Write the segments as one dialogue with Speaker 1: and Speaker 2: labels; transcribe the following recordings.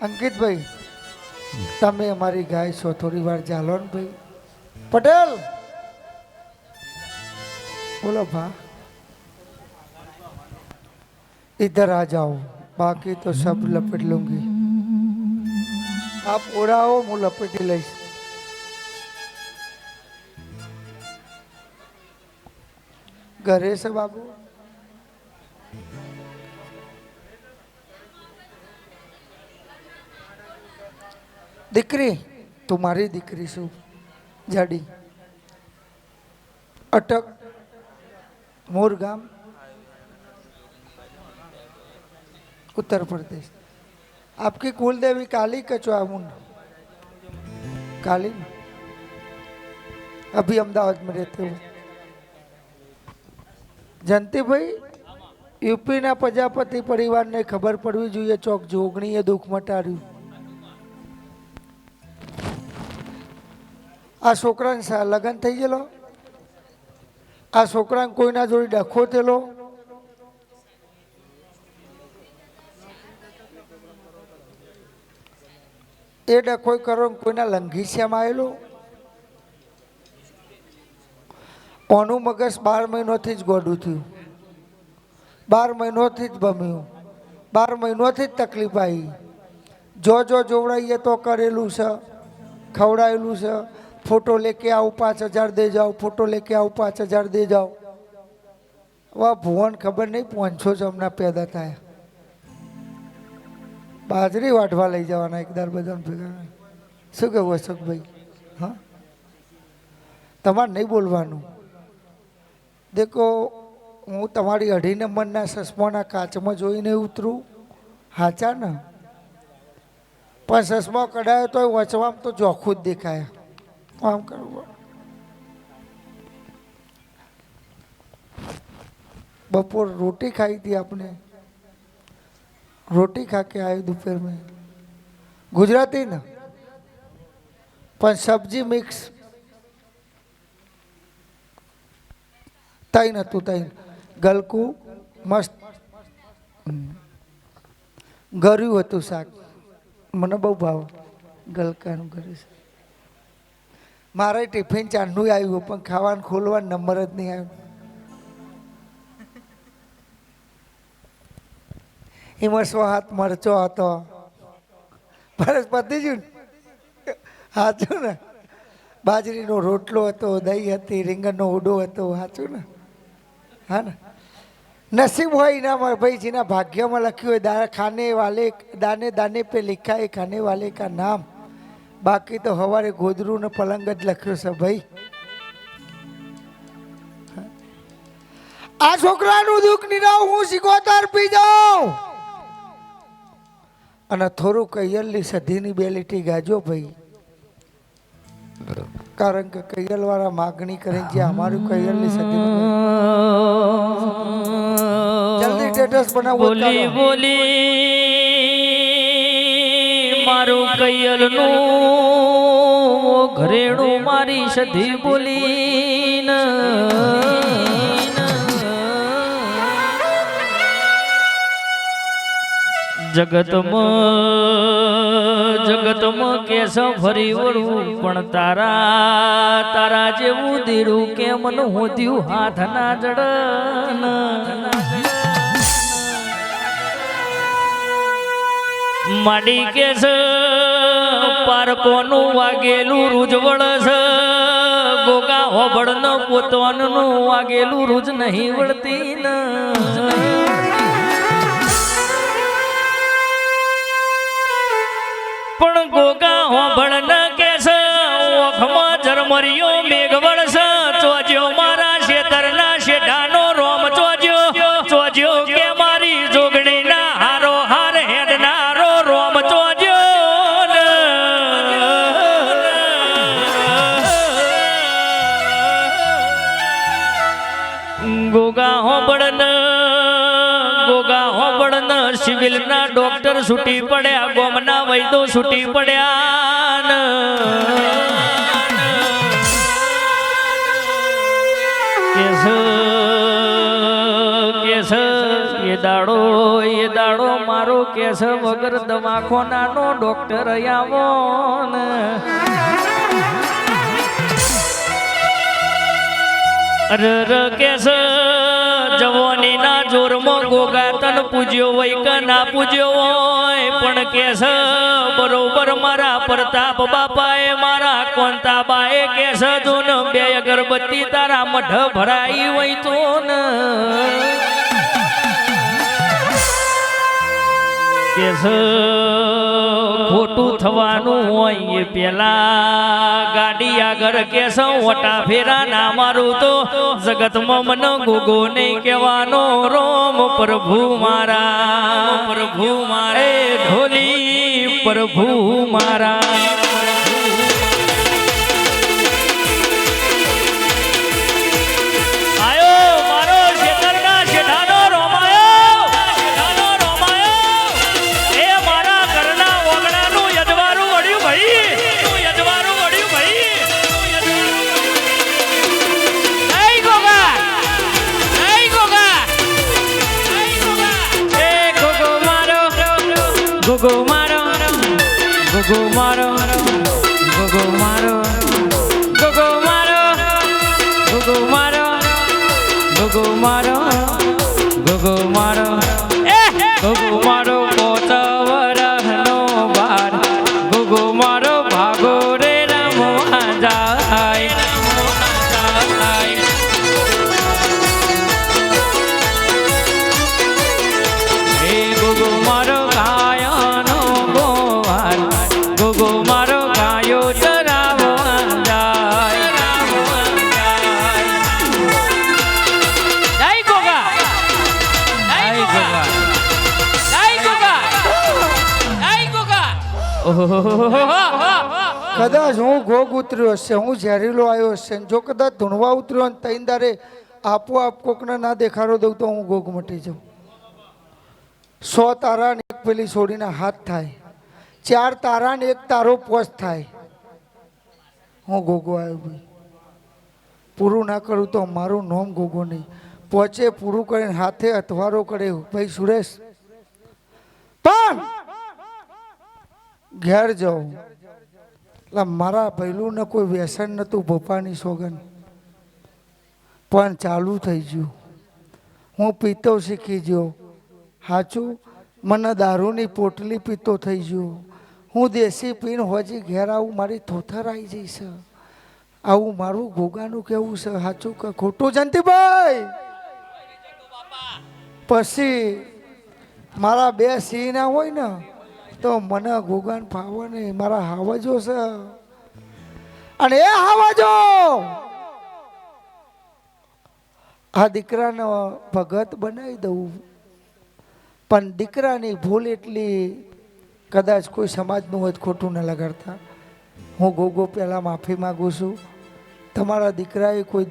Speaker 1: અંકિતભાઈ તમે અમારી ગાય છો, થોડી વાર ચાલો ને ભાઈ. પટેલ बोलो भा इधर आ जाओ, बाकी तो सब लपेट लूंगी. आप उड़ाओ मुँह लपेटी लईश. घरे से बाबू दीकरी तुम्हारी दीकरी शू जाडी अटक मोर गाम उत्तर प्रदेश. आपकी कुल देवी काली कचवामुंड काली अभी अहमदाबाद में रहते हो. जनती भाई यूपी ना प्रजापति परिवार ने खबर पड़वी જોઈએ ચોક જોગણીએ દુઃખ મટાડ્યું. આ છોકરાને લગ્ન થઈ ગયેલો, આ છોકરાને કોઈના જોડે ડખો થયેલો, એ ડખોઈ કરો કોઈના લંઘીસ્યામાં આવેલો. ઓનું મગજ 12 મહિનોથી જ ગોડું થયું, 12 મહિનોથી જ ભમ્યું, 12 મહિનોથી જ તકલીફ આવી. જો જોવડાઈએ તો કરેલું છે, ખવડાયેલું છે. फोटो लेके आओ 5000 दे जाओ, फोटो लेके आओ 5000 दे जाओ. वह भुवन खबर नहीं पहुंचो जमना पैदा था. बाजरी वाटवा लई जवाना एकदार बदन भेगा. शू कहूँ अशोक भाई? हाँ तमारे नहीं बोलवानू. देखो हूँ तमारी 2.5 नंबरना चश्माना काचमां जोईने उतरूं हाचा ने, पण चश्मा कढायो तो वचवाम तो जोखुं ज देखाय. आम करो. बपोर रोटी खाई थी आपने, रोटी खा के आए दोपहर में. गुजराती ना पर सब्जी मिक्स तई नतु तई गलकू मस्त गर्यू हतु शाक. मने बहु भाव गलकानु गरे छे. मारे टिफिन चांदू आव्યું પણ ખાવાનું ખોલવાનો નંબર જ નહીં આવ્યો. એમાં 100 હાથ મરચો હતો. બસ પતી ગયું. સાચું ને? બાજરીનો રોટલો હતો, દહીં હતી, રીંગણનો ઓડો હતો. સાચું ને? હા ને? નસીબ હોય એનામાં ભાઈ, જેના ભાગ્યમાં લખ્યું હોય दाने दाने पे लिखा है खाने वाले का नाम. बाकी तो हवारे गोदरू ने पलंग ज लख्यो से भाई. आ छोकरानु दुख निराव हूँ सिकोतर पी जाऊं અને થોડું કૈયલની સધીની બે લીટી ગાજો ભાઈ, કારણ કે કૈયલ વાળા માગણી કરે જે અમારું કૈયલની સધીનું જલ્દી સ્ટેટસ બનાવો.
Speaker 2: બોલી બોલી મારું કૈયલનું ઘરેણું મારી સધી બોલી જગતમાં કેસ ફરી વળવું પણ તારા જેવું દીડું કેમ ન હોદ્યું હાથ ના જડ. માડી કેસ પારકોનું વાગેલું રૂજવળ છે, ગોગા હોબળ ન પોતવાનું વાગેલું રૂજ નહીં વળતી ન. પણ ગોગા હોબળ ન કેસ ઓખમાં જરમરિયો મેઘવળ છે. ચોજ્યો મારા શેતરના શેઢાનો રોમ ચોજ્યો કે મારી જોગણીના હારો હાર હેડનારો રોમ ચોજ્યો. ગોગા હોબળ ન સિવિલના ડોક્ટર છૂટી પડ્યા, ગોમના વૈદો છૂટી પડ્યા. કેસ એ દાડો મારો કેસ વગર દવાખાનાનો ડોક્ટર આવો ને અરર કેસ જવાની ના જોરમાં ગોગા તન પૂજ્યો હોય કે ના પૂજ્યો હોય પણ કેસ બરોબર મારા પ્રતાપ બાપાએ મારા કોંતાબાએ કેસ જોન બે અગરબત્તી તારા મઢ ભરાઈ હોય તો ને કેસ ખોટું થવાનું હોય એ પેલા ગાડી આગળ કેસ ઓટા ફેરા ના મારું તો જગતમાં મને ગોગો નહીં કહેવાનો રોમ પ્રભુ મારા એ ઢોલી પ્રભુ મારા Gogo maro, gogo maro, gogo maro, gogo maro, gogo maro, gogo maro, gogo maro, gogo maro પોતવરનો બાર, gogo maro ભાગો રે રમવા જાય. હે gogo maro
Speaker 1: કદાચ હું ગોગ ઉતર્યો હશે હું ઝેરીલો આવ્યો હશે જો કદાચ ધૂણવા ઉતર્યો ને તૈન દારે આપોઆપ કોકને ના દેખાડો દઉં તો હું ગોગ મટી જાઉં 100 તારા ને એક પેલી છોડીના હાથ થાય 4 તારા ને એક તારો પોસ્ટ થાય હું ગોગો આવ્યો ભાઈ પૂરું ના કરું તો મારું નોમ ગોગો નહીં પહોંચે પૂરું કરીને હાથે અથવારો કરે ભાઈ સુરેશ પણ ઘેર જાઉં એટલે મારા પહેલું ને કોઈ વ્યસન નહોતું ભોપાની સોગન પણ ચાલુ થઈ ગયું હું પીતો શીખી ગયો સાચું મને દારૂની પોટલી પીતો થઈ ગયો હું દેશી પીણ હોજી ઘેર આવું મારી થોથર આવી જઈશ આવું મારું ગોગાનું કેવું છે સાચું કે ખોટું જંતીભાઈ પછી મારા 2 સિંહ ના હોય ને તો મને ગોગાન ફાવે નહીં મારા હાવજો છે અને એ હાવજો આ દીકરાને ભગત બનાવી દઉં પણ દીકરાની ભૂલ એટલી કદાચ કોઈ સમાજનું હોય ખોટું ન લગાડતા હું ગોગો પહેલાં માફી માગું છું તમારા દીકરાએ કોઈ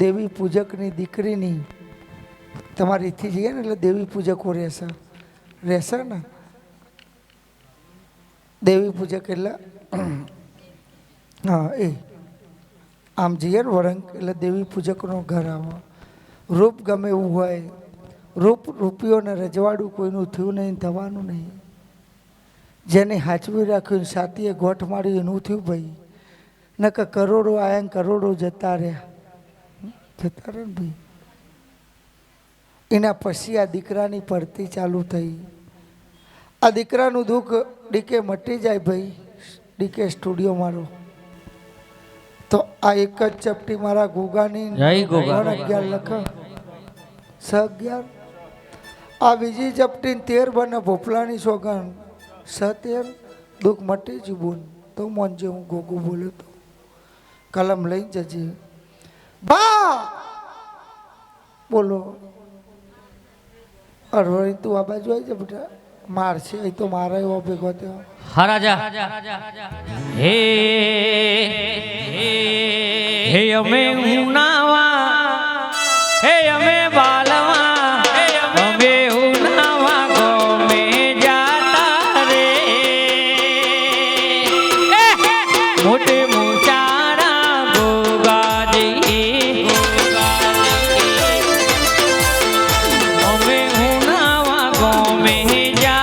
Speaker 1: દેવી પૂજકની દીકરીની તમારીથી જઈએ ને એટલે દેવી પૂજકો રહેશે ને દેવી પૂજક એટલે હા એ આમ જઈએ ને વરંગ એટલે દેવી પૂજકનો ઘર આવે રૂપ ગમે એવું હોય રૂપિયોને રજવાડું કોઈનું થયું નહીં થવાનું નહીં જેને હાચવી રાખ્યું સાથીએ ગોઠ મારી એનું થયું ભાઈ ન કે કરોડો આયા ને કરોડો જતા રહ્યા ને ભાઈ એના પછી આ દીકરાની પડતી ચાલુ થઈ આ દીકરાનું દુઃખ ડીકે મટી જાય ભાઈ ડીકે સ્ટુડિયો મારો તો આ એક જ ચપટી મારા ગોગાની 11 લખ 11 આ બીજી ચપટી 13 બને ભોપલાની સોગન 17 દુઃખ મટી જ બોન તો મોનજે હું ગોગો બોલ્યો તો કલમ લઈ જજે બા બોલો અરવરી તું આ બાજુ આવી જા બેટા મારશે એ તો મારા એવો ભેગો થયો
Speaker 2: હરાજા હે હે અમે ઉનાવા હે અમે બાલવા અમે ઉનાવા ગમે જાતા રે મોટે મુચારા ગોગાજી અમે ઉનાવા ગમે જા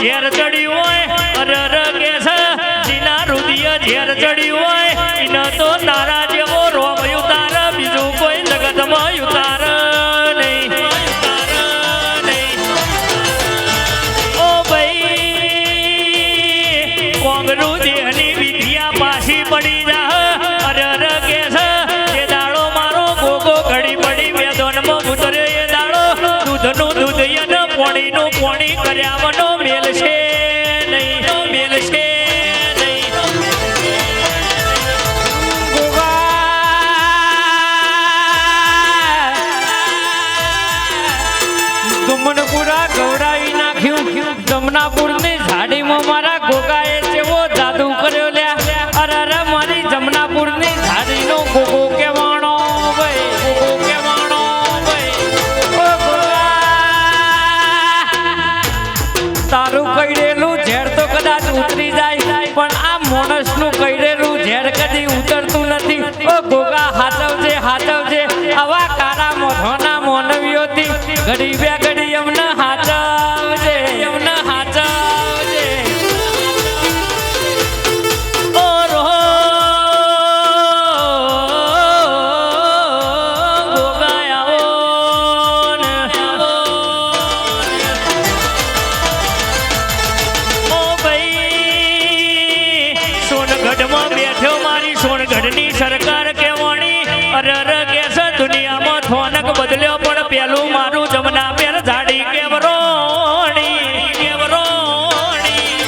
Speaker 2: ઝેર ચડ્યું હોય અરર કે છે જીના રુદિય ઝેર ચડ્યું હોય ઇન તો તારા જેવો રોમ યુતાર બીજું કોઈ જગતમાં યુતાર નહીં ઓ ભાઈ કોંગરું દેહની વિધિયા પાછી પડી જા અરર કે છે જે દાડો મારો ગોગો ઘડી પડી વેદોનમાં ઉતર્યો એ દાડો દૂધનું દૂધ યન પોણીનું પોણી કર્યાવનો મેલ છે નહીં મેલ છે નહીં
Speaker 3: દુમનપુરા ગૌરાવી નાખ્યું જમનાપુરની ઝાડીમાં મારા ગોગાએ જેવો જાદુ કર્યો લ્યા અરર મારી જમનાપુરની ઝાડીનો ગોગો કેવાણો ભાઈ ગોગો કેવાણો ભાઈ ઓ ગોગા તારું કઈડેલું ઝેર તો કદાચ ઉતરી જાય પણ આ માણસનું કઈડેલું ઝેર કદી ઉતરતું નથી ઓ ગોગા હાચવજે હાચવજે આવા કાળા મોઢોના માનવીઓથી ઘડી બે ઘડી અમને હાચવજે અમને હાચવજે
Speaker 2: ઓ રો ગોગા આવો ને ઓ ભાઈ સોનગઢમાં બેઠો મારી સોનગઢની સરકાર કેવાણી અરર કે છે દુનિયામાં થોનક બદલ્યો પણ પેલું મારું જમના પેર ઝાડી કેવરોણી કેવરોણી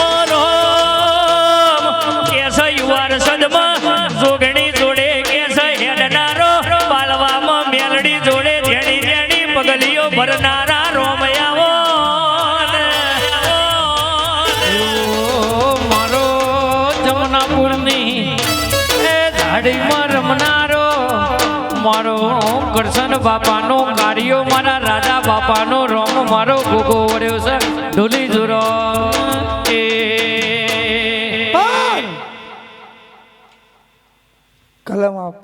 Speaker 2: ઓ રોમ કે છે યુવાર સદમાં જોગણી જોડે કે છે હેડનારો બાલવામાં મેલડી જોડે જેણી જેણી પગલીઓ ભરનારા રોમયાવો
Speaker 3: મારો જમનાપુરની એ ઝાડીમાં રમનારો મારો કરશન બાપાનો કાર્યો મારા રાજા બાપાનો રોમ મારો ગોગો વળ્યો છે ઢોલી જોરો એ
Speaker 1: કલમ આપ